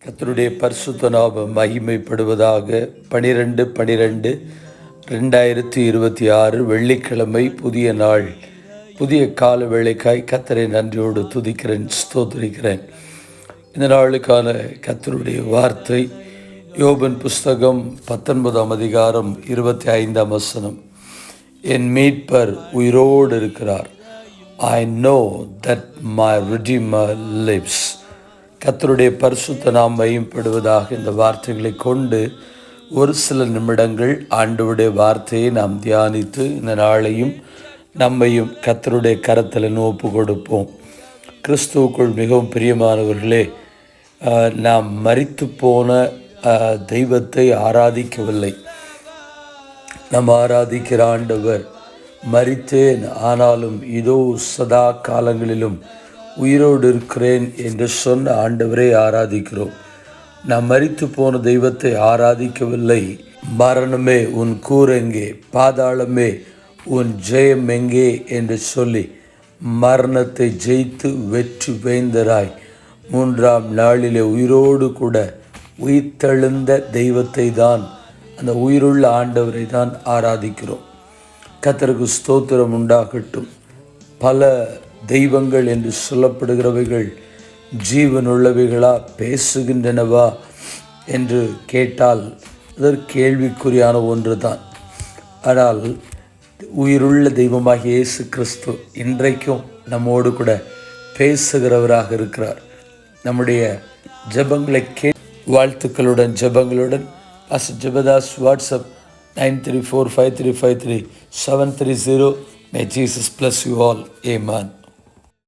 கர்த்தருடைய பரிசுத்த நாமம் மகிமைப்படுவதாக. 12/12/2026 வெள்ளிக்கிழமை, புதிய நாள், புதிய கால வேளைக்காய் கர்த்தரை நன்றியோடு துதிக்கிறேன், ஸ்தோத்திரிக்கிறேன். இந்த நாளுக்கான கர்த்தருடைய வார்த்தை யோபின் புஸ்தகம் 19ஆம் அதிகாரம் 25ஆம் வசனம். என் மீட்பர் உயிரோடு இருக்கிறார். I know that my Redeemer lives. கர்த்தருடைய பரிசுத்த நாமம் மகிமைப்படுவதாக. இந்த வார்த்தைகளை கொண்டு ஒரு சில நிமிடங்கள் ஆண்டவருடைய வார்த்தையை நாம் தியானித்து இந்த நாளையும் நம்மையும் கர்த்தருடைய கரத்தில் ஒப்பு கொடுப்போம். கிறிஸ்துவுக்குள் மிகவும் பிரியமானவர்களே, நாம் மரித்து போன தெய்வத்தை ஆராதிக்கவில்லை. நாம் ஆராதிக்கிற ஆண்டவர் மரித்தேன், ஆனாலும் இதோ சதா காலங்களிலும் உயிரோடு இருக்கிறேன் என்று சொன்ன ஆண்டவரை ஆராதிக்கிறோம். நாம் மரித்து போன தெய்வத்தை ஆராதிக்கவில்லை. மரணமே உன் கூரெங்கே, பாதாளமே உன் ஜெயம் எங்கே என்று சொல்லி மரணத்தை ஜெயித்து வெற்றி வேந்தராய் 3ஆம் நாளிலே உயிரோடு கூட உயிர்த்தெழுந்த தெய்வத்தை தான், அந்த உயிருள்ள ஆண்டவரை தான் ஆராதிக்கிறோம். கர்த்தருக்கு ஸ்தோத்திரம் உண்டாகட்டும். பல தெய்வங்கள் என்று சொல்லப்படுகிறவைகள் ஜீவனுள்ளவைகளா, பேசுகின்றனவா என்று கேட்டால் அதற்கு கேள்விக்குறியான ஒன்று தான். ஆனால் உயிருள்ள தெய்வமாக இயேசு கிறிஸ்து இன்றைக்கும் நம்மோடு கூட பேசுகிறவராக இருக்கிறார். நம்முடைய ஜெபங்களை வாழ்த்துக்களுடன் ஜெபங்களுடன் pastor Jebadas, WhatsApp 9345353730. May Jesus bless you all. Amen.